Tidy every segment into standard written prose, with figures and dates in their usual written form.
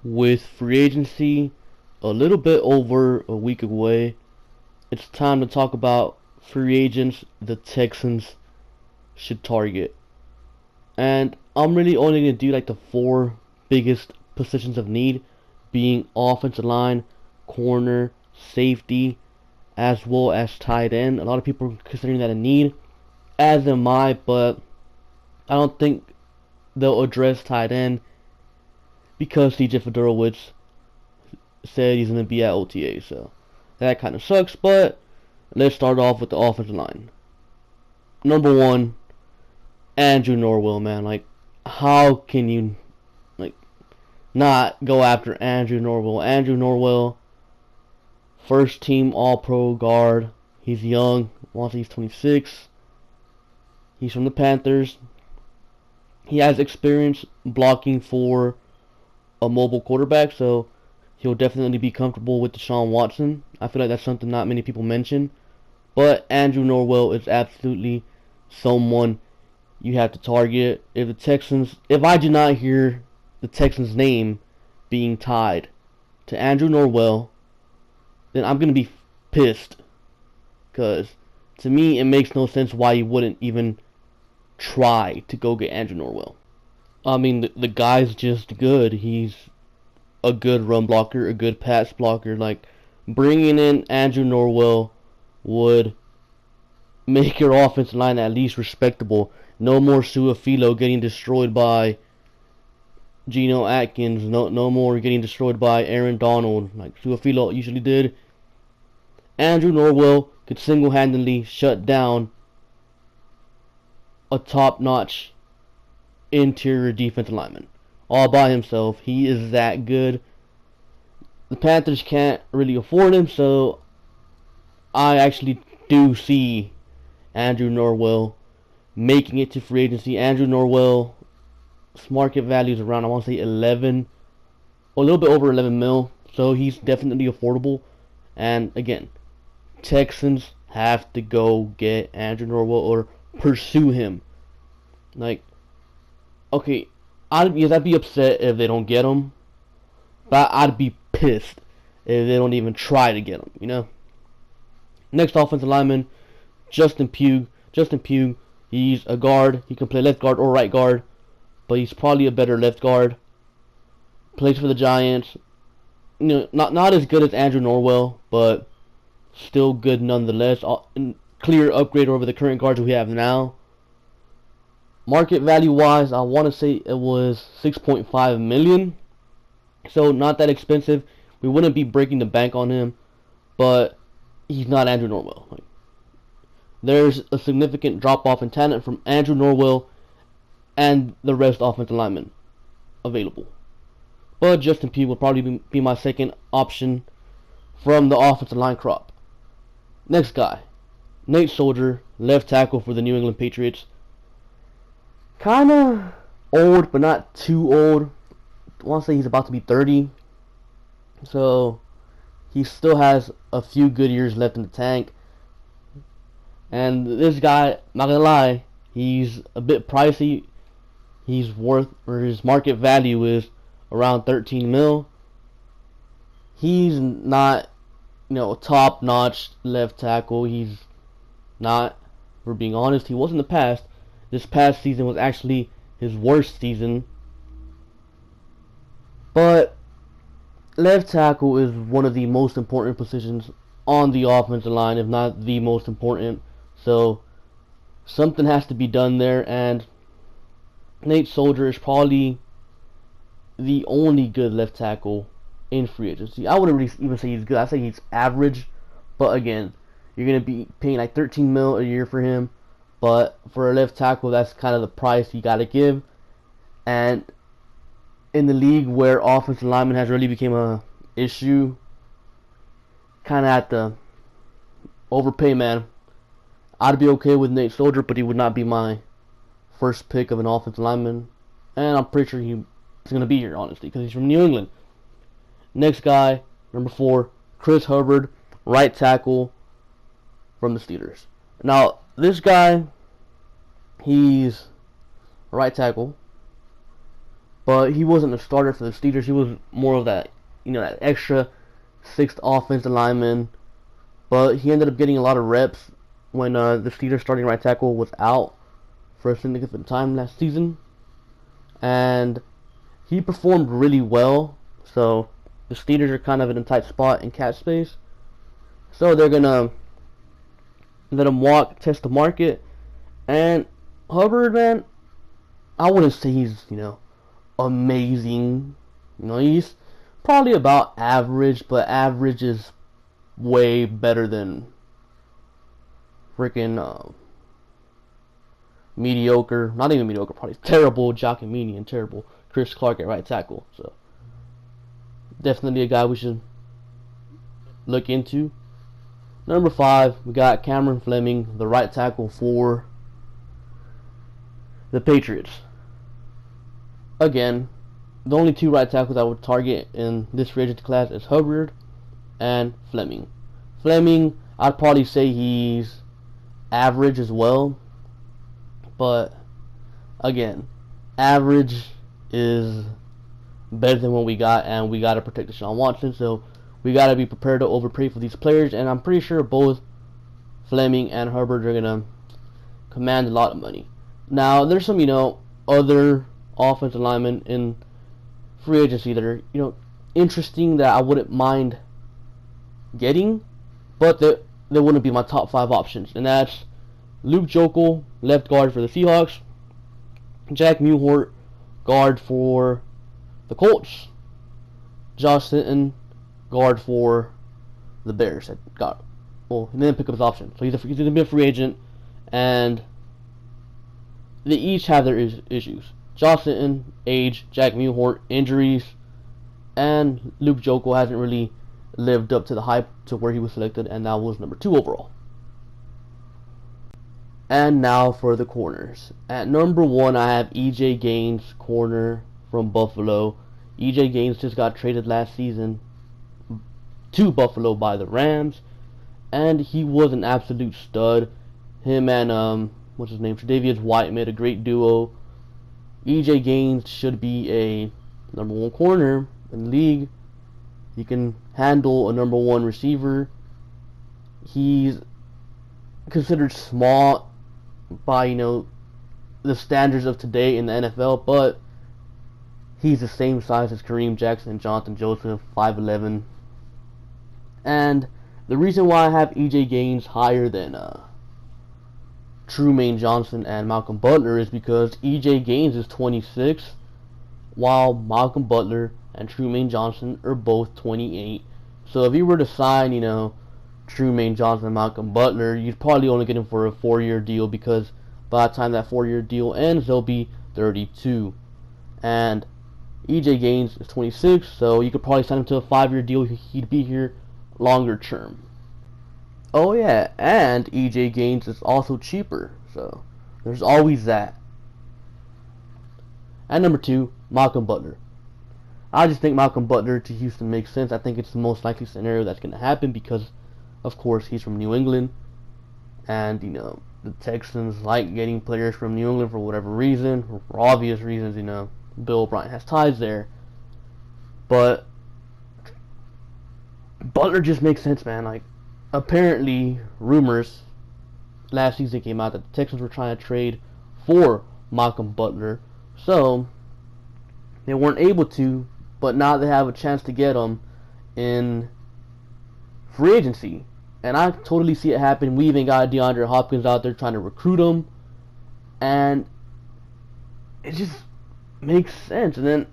With free agency a little bit over a week away, it's time to talk about free agents the Texans should target. And I'm really only going to do like the four biggest positions of need, being offensive line, corner, safety, as well as tight end. A lot of people are considering that a need, as am I, but I don't think they'll address tight end because CJ Fedorowicz said he's going to be at OTA, so that kind of sucks. But let's start off with the offensive line. Number one, Andrew Norwell, man. Like, how can you like not go after Andrew Norwell? Andrew Norwell, first team All Pro guard. He's young. Once he's 26. He's from the Panthers. He has experience blocking for a mobile quarterback, so he'll definitely be comfortable with Deshaun Watson. I feel like that's something not many people mention. But Andrew Norwell is absolutely someone you have to target. If I do not hear the Texans' name being tied to Andrew Norwell, then I'm going to be pissed. Because to me, it makes no sense why you wouldn't even try to go get Andrew Norwell. I mean, the guy's just good. He's a good run blocker, a good pass blocker. Like, bringing in Andrew Norwell would make your offensive line at least respectable. No more Suafilo getting destroyed by Geno Atkins. No more getting destroyed by Aaron Donald like Suafilo usually did. Andrew Norwell could single-handedly shut down a top-notch interior defensive lineman all by himself. He is that good. The Panthers can't really afford him, so I actually do see Andrew Norwell making it to free agency. Andrew Norwell's market value is around, I want to say 11, or a little bit over 11 mil, so he's definitely affordable. And again, Texans have to go get Andrew Norwell or pursue him. Like, okay, I'd be upset if they don't get him, but I'd be pissed if they don't even try to get him, you know? Next offensive lineman, Justin Pugh. Justin Pugh, he's a guard. He can play left guard or right guard, but he's probably a better left guard. Plays for the Giants. You know, not as good as Andrew Norwell, but still good nonetheless. Clear upgrade over the current guards we have now. Market value wise, I want to say it was 6.5 million. So not that expensive. We wouldn't be breaking the bank on him, but he's not Andrew Norwell. Like, there's a significant drop off in talent from Andrew Norwell and the rest offensive linemen available. But Justin Pugh will probably be my second option from the offensive line crop. Next guy, Nate Soldier, left tackle for the New England Patriots. Kinda old, but not too old. I want to say he's about to be 30. So he still has a few good years left in the tank. And this guy, not gonna lie, he's a bit pricey. He's worth, or his market value is around 13 mil. He's not, top-notch left tackle. He's not, for being honest. He was in the past. This past season was actually his worst season. But left tackle is one of the most important positions on the offensive line, if not the most important. So something has to be done there, and Nate Soldier is probably the only good left tackle in free agency. I wouldn't really even say he's good. I'd say he's average. But again, you're going to be paying like 13 mil a year for him. But for a left tackle, that's kind of the price you got to give. And in the league where offensive lineman has really become a issue, kind of have to overpay, man. I'd be okay with Nate Soldier, but he would not be my first pick of an offensive lineman. And I'm pretty sure he's going to be here, honestly, because he's from New England. Next guy, number 4, Chris Hubbard, right tackle from the Steelers. Now, this guy, he's a right tackle. but he wasn't a starter for the Steelers. He was more of that, that extra sixth offensive lineman. But he ended up getting a lot of reps when the Steelers starting right tackle was out for a significant time last season, and he performed really well. So the Steelers are kind of in a tight spot in cap space. So they're gonna let him walk, test the market, and Hubbard, man, I wouldn't say he's amazing. He's probably about average, but average is way better than freaking mediocre. Not even mediocre, probably terrible Giacomini and terrible Chris Clark at right tackle. So definitely a guy we should look into. Number 5, we got Cameron Fleming, the right tackle for the Patriots. Again, the only 2 right tackles I would target in this free agency class is Hubbard and Fleming. Fleming, I'd probably say he's average as well, but again, average is better than what we got, and we got to protect Deshaun Watson, so we got to be prepared to overpay for these players, and I'm pretty sure both Fleming and Hubbard are going to command a lot of money. Now, there's some, other offensive linemen in free agency that are, interesting that I wouldn't mind getting, but they wouldn't be my top 5 options, and that's Luke Joeckel, left guard for the Seahawks, Jack Mewhort, guard for the Colts, Josh Sinton, guard for the Bears. He didn't pick up his option, so he's going to be a free agent, and they each have their issues. Josh Sinton, age, Jack Mewhort, injuries, and Luke Joeckel hasn't really lived up to the hype to where he was selected, and now was number 2 overall. And now for the corners. At number 1, I have E.J. Gaines, corner from Buffalo. E.J. Gaines just got traded last season to Buffalo by the Rams, and he was an absolute stud. Him and what's his name, Tre'Davious White made a great duo. E.J. Gaines should be a number 1 corner in the league. He can handle a number 1 receiver. He's considered small by the standards of today in the NFL, but he's the same size as Kareem Jackson and Jonathan Joseph, 5'11". And the reason why I have E.J. Gaines higher than Trumaine Johnson and Malcolm Butler is because E.J. Gaines is 26, while Malcolm Butler and Trumaine Johnson are both 28. So if you were to sign, Trumaine Johnson and Malcolm Butler, you'd probably only get him for a 4-year deal, because by the time that 4-year deal ends, they'll be 32. And E.J. Gaines is 26, so you could probably sign him to a 5-year deal. He'd be here longer term. Oh yeah, and E.J. Gaines is also cheaper, so there's always that. At number 2, Malcolm Butler. I just think Malcolm Butler to Houston makes sense. I think it's the most likely scenario that's going to happen because, of course, he's from New England, and the Texans like getting players from New England for whatever reason, or for obvious reasons. Bill O'Brien has ties there, but Butler just makes sense, man. Apparently, rumors last season came out that the Texans were trying to trade for Malcolm Butler, so they weren't able to, but now they have a chance to get him in free agency. And I totally see it happen. We even got DeAndre Hopkins out there trying to recruit him, and it just makes sense. And then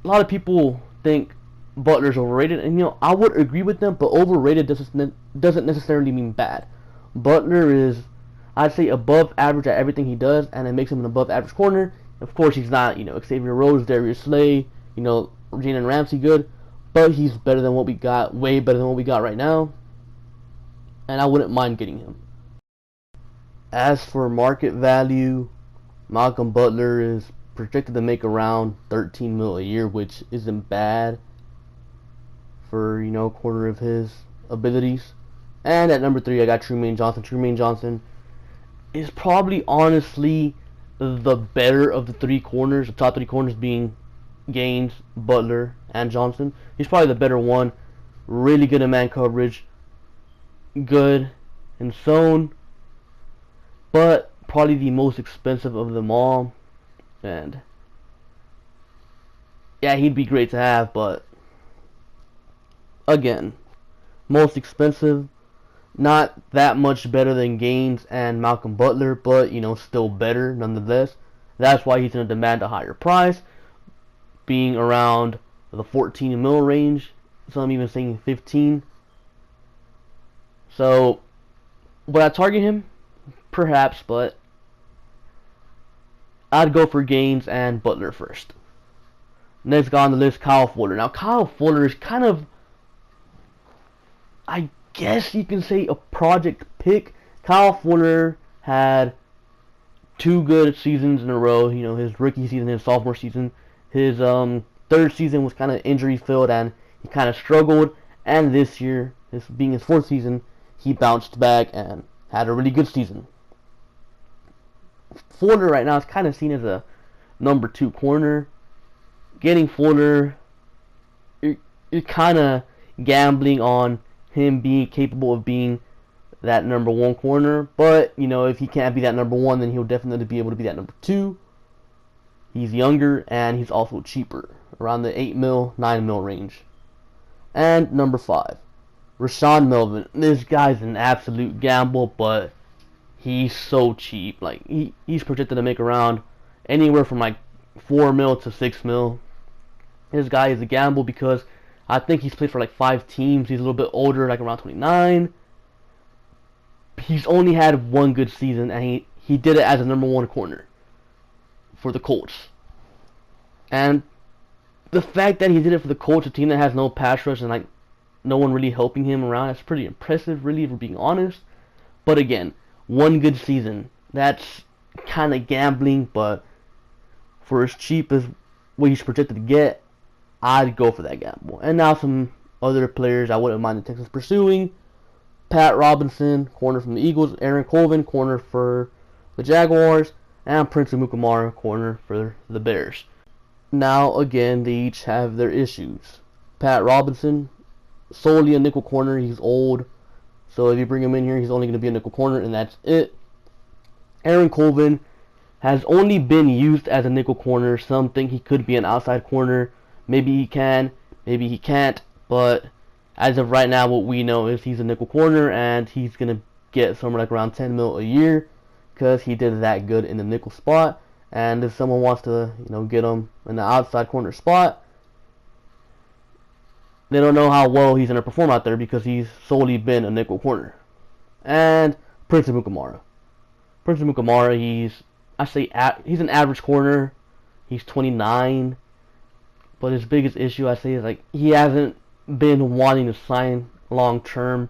a lot of people think Butler's overrated, and I would agree with them, but overrated doesn't necessarily mean bad. Butler is, I'd say, above average at everything he does, and it makes him an above average corner. Of course, he's not, Xavier Rhodes, Darius Slay, Jalen Ramsey good, but he's better than what we got, way better than what we got right now, and I wouldn't mind getting him. As for market value, Malcolm Butler is projected to make around $13 million a year, which isn't bad for, a quarter of his abilities. And at number 3, I got Trumaine Johnson. Trumaine Johnson is probably honestly the better of the 3 corners, the top 3 corners being Gaines, Butler, and Johnson. He's probably the better one. Really good in man coverage. Good in zone. But probably the most expensive of them all. And yeah, he'd be great to have, but again, most expensive. Not that much better than Gaines and Malcolm Butler, but still better nonetheless. That's why he's going to demand a higher price, being around the 14 mil range. Some even saying 15. So, would I target him? Perhaps, but I'd go for Gaines and Butler first. Next guy on the list, Kyle Fuller. Now, Kyle Fuller is kind of, I guess you can say, a project pick. Kyle Fuller had 2 good seasons in a row. His rookie season, his sophomore season. His third season was kind of injury filled, and he kind of struggled. And this year, this being his 4th season, he bounced back and had a really good season. Fuller right now is kind of seen as a number 2 corner. Getting Fuller, you're kind of gambling on him being capable of being that number 1 corner. But, if he can't be that number 1, then he'll definitely be able to be that number 2. He's younger, and he's also cheaper, around the 8 mil, 9 mil range. And number 5, Rashawn Melvin. This guy's an absolute gamble, but he's so cheap. Like, he's projected to make around anywhere from like 4 mil to 6 mil. This guy is a gamble because I think he's played for like 5 teams. He's a little bit older, like around 29. He's only had 1 good season, and he did it as a number 1 corner for the Colts. And the fact that he did it for the Colts, a team that has no pass rush and like no one really helping him around, that's pretty impressive, really, if we're being honest. But again, 1 good season, that's kind of gambling, but for as cheap as what he's projected to get, I'd go for that gamble. And now some other players I wouldn't mind the Texans pursuing. Pat Robinson, corner from the Eagles. Aaron Colvin, corner for the Jaguars. And Prince Amukamara, corner for the Bears. Now, again, they each have their issues. Pat Robinson, solely a nickel corner. He's old. So if you bring him in here, he's only going to be a nickel corner, and that's it. Aaron Colvin has only been used as a nickel corner. Some think he could be an outside corner. Maybe he can, maybe he can't. But as of right now, what we know is he's a nickel corner, and he's going to get somewhere like around 10 mil a year because he did that good in the nickel spot. And if someone wants to, get him in the outside corner spot, they don't know how well he's going to perform out there because he's solely been a nickel corner. And Prince Amukamara. Prince Amukamara, he's an average corner. He's 29. But his biggest issue, I say, is like he hasn't been wanting to sign long term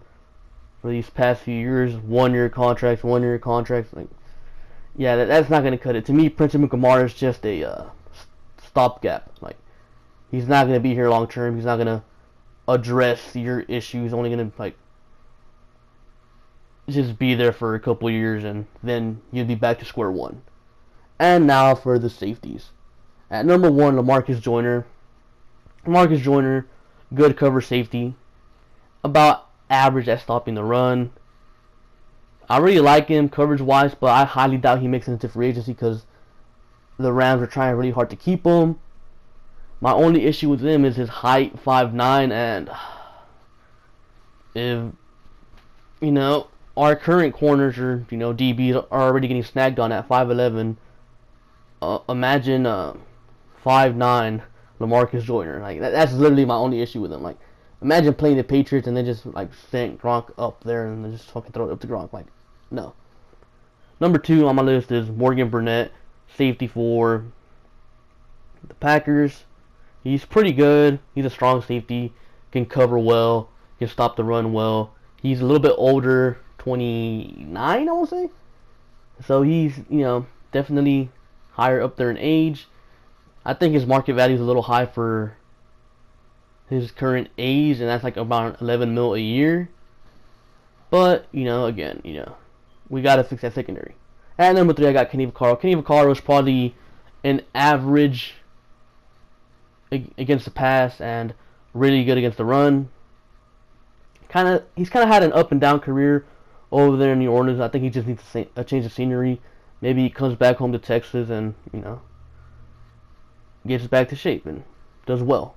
for these past few years. 1-year contracts. Like, yeah, that's not going to cut it. To me, Prince Amukamara is just a stopgap. Like, he's not going to be here long term. He's not going to address your issues. He's only going to like just be there for a couple years, and then you'll be back to square one. And now for the safeties. At number 1, Lamarcus Joyner. Lamarcus Joyner, good cover safety, about average at stopping the run. I really like him coverage-wise, but I highly doubt he makes it into free agency because the Rams are trying really hard to keep him. My only issue with him is his height, 5'9", and if, our current corners or, DBs are already getting snagged on at 5'11", imagine 5'9", Lamarcus Joyner. Like, that's literally my only issue with him. Like, imagine playing the Patriots and they just, like, send Gronk up there and they just fucking throw it up to Gronk. Like, no. Number 2 on my list is Morgan Burnett, safety for the Packers. He's pretty good. He's a strong safety. Can cover well. Can stop the run well. He's a little bit older, 29, I want to say. So he's, definitely higher up there in age. I think his market value is a little high for his current age, and that's like about 11 mil a year. But, again, we got to fix that secondary. At number 3, I got Kenny Vaccaro. Kenny Vaccaro is probably an average against the pass and really good against the run. He's kind of had an up and down career over there in New Orleans. I think he just needs a change of scenery. Maybe he comes back home to Texas and gets back to shape and does well.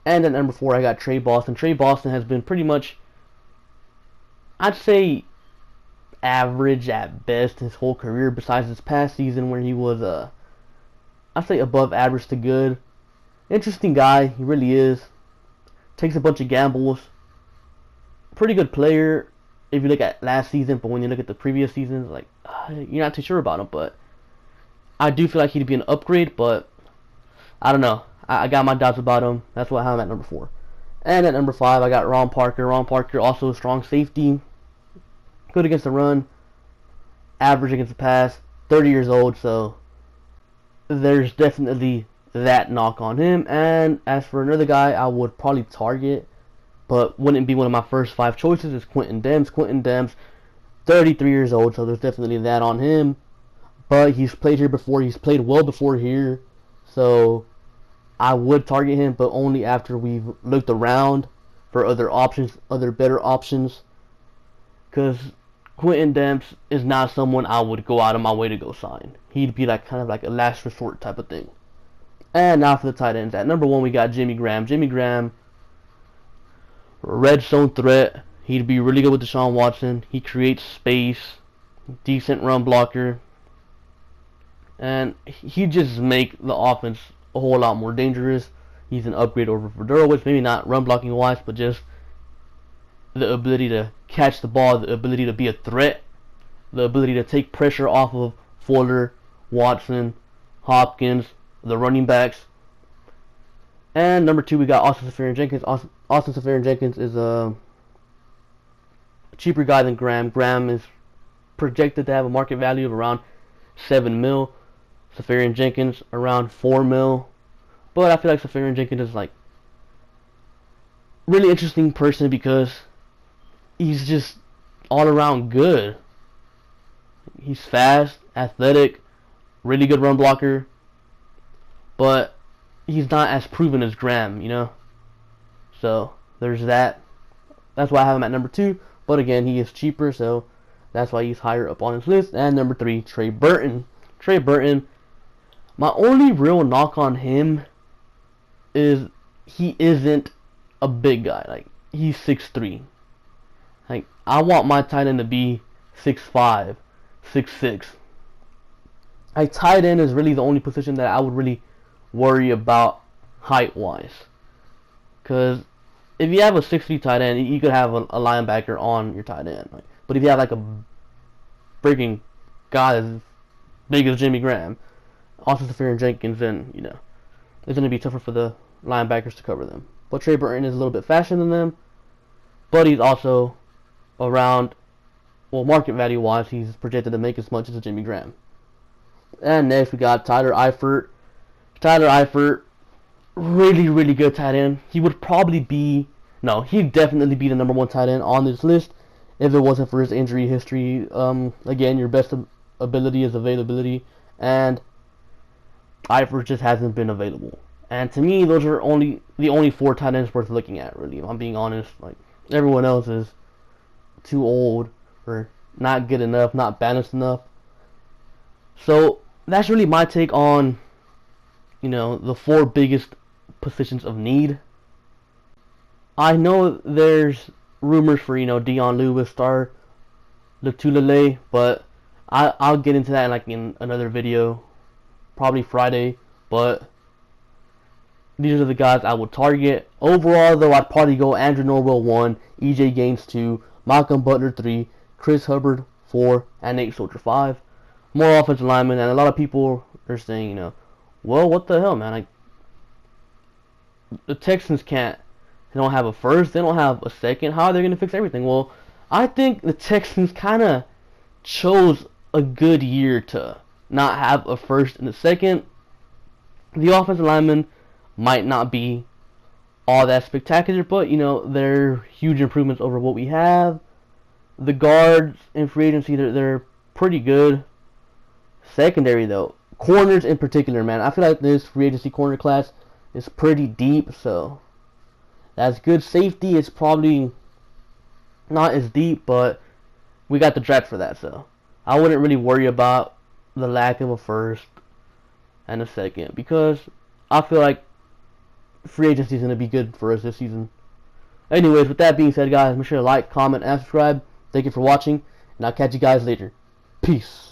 And at number 4, I got Trey Boston. Trey Boston has been pretty much, I'd say, average at best his whole career, besides this past season where he was, I'd say, above average to good. Interesting guy, he really is. Takes a bunch of gambles. Pretty good player if you look at last season, but when you look at the previous seasons, like, you're not too sure about him. But I do feel like he'd be an upgrade, but I don't know. I got my doubts about him. That's why I have him at number 4. And at number 5, I got Ron Parker. Ron Parker, also a strong safety. Good against the run. Average against the pass. 30 years old, so there's definitely that knock on him. And as for another guy I would probably target, but wouldn't be one of my first 5 choices, is Quentin Demps. Quentin Demps, 33 years old, so there's definitely that on him. But he's played here before. He's played well before here. So I would target him, but only after we've looked around for other options, other better options. Because Quentin Demps is not someone I would go out of my way to go sign. He'd be like kind of like a last resort type of thing. And now for the tight ends. At number 1, we got Jimmy Graham. Jimmy Graham, red zone threat. He'd be really good with Deshaun Watson. He creates space, decent run blocker, and he just make the offense a whole lot more dangerous. He's an upgrade over Fedorowicz, maybe not run blocking wise, but just the ability to catch the ball, the ability to be a threat, the ability to take pressure off of Fuller, Watson, Hopkins, the running backs. And number 2, we got Austin Seferian-Jenkins. Austin Seferian-Jenkins is a cheaper guy than Graham. Graham is projected to have a market value of around $7 million. Seferian-Jenkins around $4 million. But I feel like Seferian-Jenkins is like really interesting person because he's just all around good. He's fast, athletic, really good run blocker, but he's not as proven as Graham, So there's that. That's why I have him at number 2. But again, he is cheaper, so that's why he's higher up on his list. And number 3, Trey Burton. Trey Burton, my only real knock on him is he isn't a big guy. Like, he's 6'3". Like, I want my tight end to be 6'5", 6'6". Like, tight end is really the only position that I would really worry about height-wise. Because if you have a 6'3" tight end, you could have a linebacker on your tight end. Right? But if you have like a freaking guy as big as Jimmy Graham, Austin Seferian-Jenkins, then, it's going to be tougher for the linebackers to cover them. But Trey Burton is a little bit faster than them. But he's also around, well, market value-wise, he's projected to make as much as a Jimmy Graham. And next we got Tyler Eifert. Tyler Eifert, really, really good tight end. He would probably be, no, he'd definitely be the number 1 tight end on this list if it wasn't for his injury history. Again, your best ability is availability, and Eifert just hasn't been available. And to me, those are the only 4 tight ends worth looking at, really, if I'm being honest. Like, everyone else is too old, or not good enough, not balanced enough. So, that's really my take on, the 4 biggest positions of need. I know there's rumors for, Dion Lewis, Star Lotulelei, but I'll get into that in another video, probably Friday. But these are the guys I would target. Overall, though, I'd probably go Andrew Norwell 1, EJ Gaines 2, Malcolm Butler 3, Chris Hubbard 4, and Nate Soldier 5. More offensive linemen, and a lot of people are saying, well, what the hell, man? The Texans can't. They don't have a first. They don't have a second. How are they going to fix everything? Well, I think the Texans kind of chose a good year to not have a first and a second. The offensive linemen might not be all that spectacular, but, they're huge improvements over what we have. The guards in free agency, they're pretty good. Secondary, though. Corners in particular, man. I feel like this free agency corner class is pretty deep, so that's good. Safety is probably not as deep, but we got the draft for that, so I wouldn't really worry about the lack of a first and a second, because I feel like free agency is going to be good for us this season. Anyways, with that being said, guys, make sure to like, comment, and subscribe. Thank you for watching, and I'll catch you guys later. Peace.